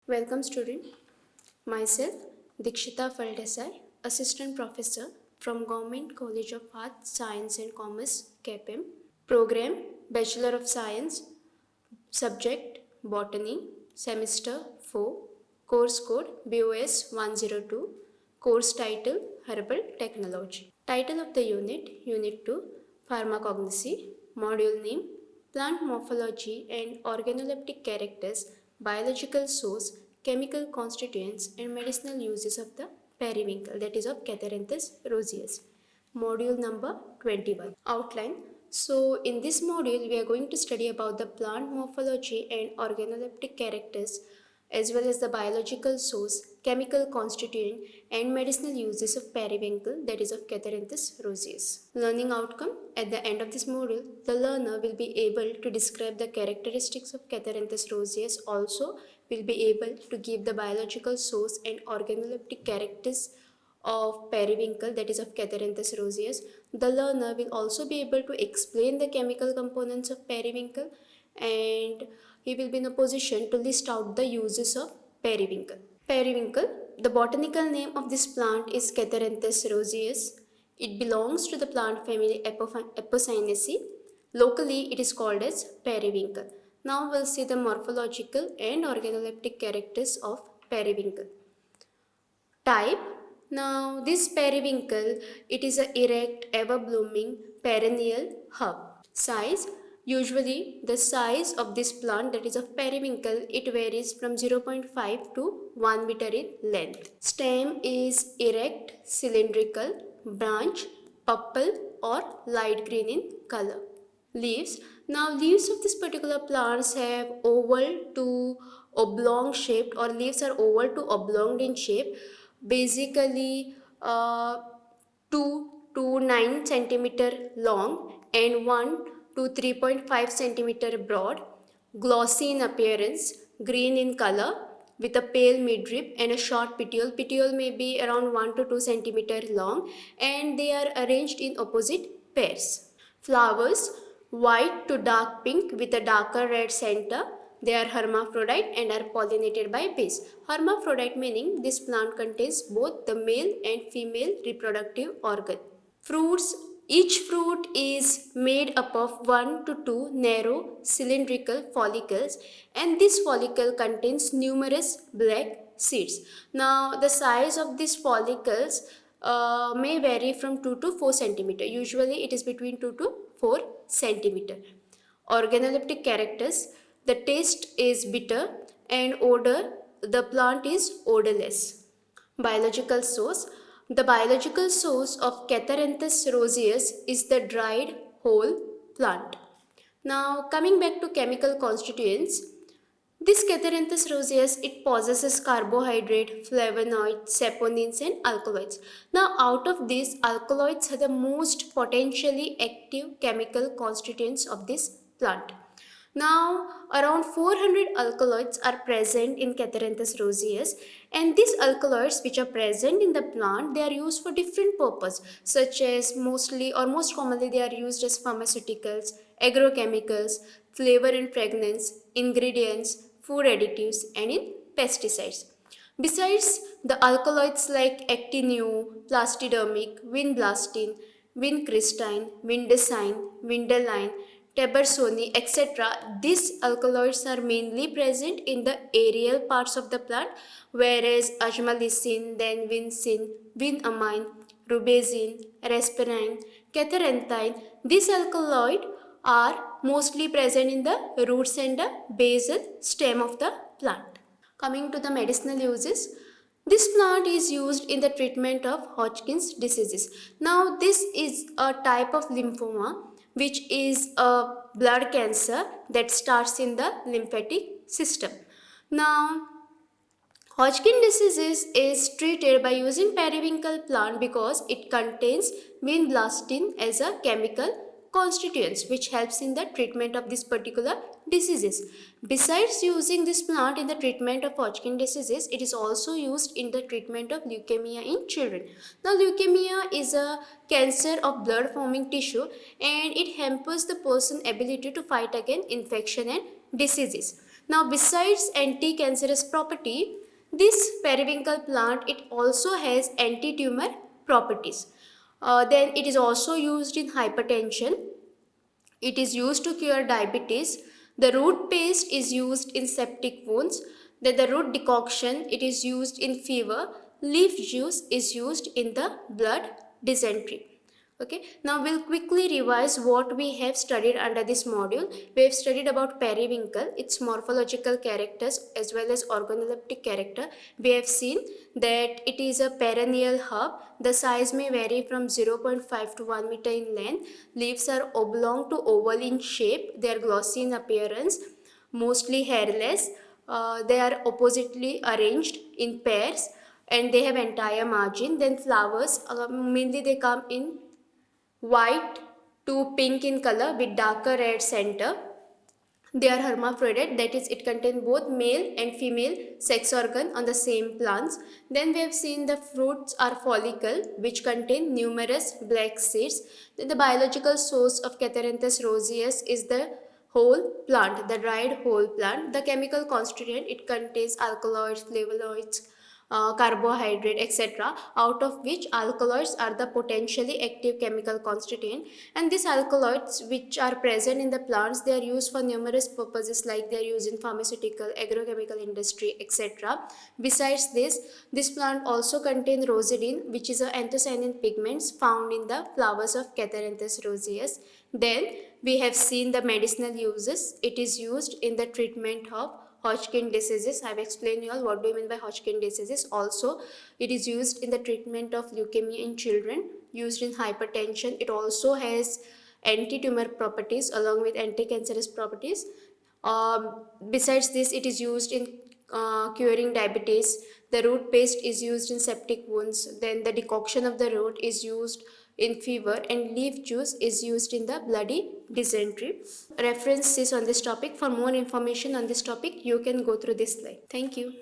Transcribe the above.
Welcome student. Myself Dikshita Faldesai, Assistant Professor from Government College of Arts, Science and Commerce, KPM. Program Bachelor of Science, Subject Botany, Semester 4, Course Code BOS 102, Course Title Herbal Technology. Title of the unit, Unit 2, Pharmacognosy, Module name, Plant Morphology and Organoleptic Characters, Biological Source, Chemical Constituents and Medicinal Uses of the Periwinkle, that is of Catharanthus roseus. Module number 21. Outline. So in this module we are going to study about the plant morphology and organoleptic characters as well as the biological source, chemical constituent and medicinal uses of periwinkle, that is of Catharanthus roseus. Learning outcome. At the end of this module, the learner will be able to describe the characteristics of Catharanthus roseus, also will be able to give the biological source and organoleptic characters of periwinkle, that is of Catharanthus roseus. The learner will also be able to explain the chemical components of periwinkle, and he will be in a position to list out the uses of periwinkle. Periwinkle, the botanical name of this plant is Catharanthus roseus. It belongs to the plant family Apocynaceae. Locally, it is called as periwinkle. Now we'll see the morphological and organoleptic characters of periwinkle. Type. Now this periwinkle, it is an erect, ever-blooming, perennial herb. Size. Usually the size of this plant, that is of periwinkle, it varies from 0.5 to 1 meter in length. Stem is erect, cylindrical, branch, purple or light green in color. Leaves. Now leaves of this particular plants have oval to oblong shaped, or leaves are oval to oblonged in shape, basically 2 to 9 centimeter long and 1 to 3.5 centimeter broad, glossy in appearance, green in color with a pale midrib and a short petiole. Petiole may be around 1 to 2 centimeter long, and they are arranged in opposite pairs. Flowers, white to dark pink with a darker red center. They are hermaphrodite and are pollinated by bees. Hermaphrodite meaning this plant contains both the male and female reproductive organ. Fruits. Each fruit is made up of 1 to 2 narrow cylindrical follicles, and this follicle contains numerous black seeds. Now the size of these follicles may vary from 2 to 4 centimeter. Usually it is between 2 to 4 centimeter. Organoleptic characters. The taste is bitter, and odor, the plant is odorless. Biological source. The biological source of Catharanthus roseus is the dried whole plant. Now coming back to chemical constituents, this Catharanthus roseus, it possesses carbohydrate, flavonoids, saponins and alkaloids. Now out of these, alkaloids are the most potentially active chemical constituents of this plant. Now, around 400 alkaloids are present in Catharanthus roseus, and these alkaloids which are present in the plant, they are used for different purposes, such as mostly or most commonly they are used as pharmaceuticals, agrochemicals, flavor and fragrance, ingredients, food additives and in pesticides. Besides the alkaloids like actinue, plastidermic, vinblastine, vincristine, vindicine, vindyline, tabarsone, etc. These alkaloids are mainly present in the aerial parts of the plant, whereas ajmalicin, then vincin, vinamine, rubezin, rasparine, catharanthine, these alkaloids are mostly present in the roots and the basal stem of the plant. Coming to the medicinal uses, this plant is used in the treatment of Hodgkin's diseases. Now this is a type of lymphoma which is a blood cancer that starts in the lymphatic system. Now Hodgkin disease is treated by using periwinkle plant because it contains vinblastine as a chemical constituent which helps in the treatment of this particular diseases. Besides using this plant in the treatment of Hodgkin diseases, it is also used in the treatment of leukemia in children. Now leukemia is a cancer of blood forming tissue, and it hampers the person's ability to fight against infection and diseases. Now besides anti-cancerous property, this periwinkle plant, it also has anti-tumor properties. Then it is also used in hypertension. It is used to cure diabetes. The root paste is used in septic wounds. Then the root decoction, it is used in fever. Leaf juice is used in the blood dysentery. Okay, now we'll quickly revise what we have studied under this module. We have studied about periwinkle, its morphological characters as well as organoleptic character. We have seen that it is a perennial herb. The size may vary from 0.5 to 1 meter in length. Leaves are oblong to oval in shape. They are glossy in appearance, mostly hairless. They are oppositely arranged in pairs and they have entire margin. Then flowers, mainly they come in white to pink in color with darker red center. They are hermaphrodite, that is, it contains both male and female sex organ on the same plants. Then we have seen the fruits are follicle, which contain numerous black seeds. Then the biological source of Catharanthus roseus is the whole plant, the dried whole plant. The chemical constituent, it contains alkaloids, flavonoids, carbohydrate, etc., out of which alkaloids are the potentially active chemical constituent. And these alkaloids which are present in the plants, they are used for numerous purposes, like they are used in pharmaceutical, agrochemical industry, etc. Besides this plant also contains rosidin, which is an anthocyanin pigments found in the flowers of Catharanthus roseus. Then we have seen the medicinal uses. It is used in the treatment of Hodgkin diseases. I have explained you all what do you mean by Hodgkin diseases. Also, it is used in the treatment of leukemia in children, used in hypertension. It also has anti-tumor properties along with anti-cancerous properties. Besides this, it is used in curing diabetes. The root paste is used in septic wounds. Then the decoction of the root is used in fever, and leaf juice is used in the bloody dysentery. References on this topic. For more information on this topic, you can go through this slide. Thank you.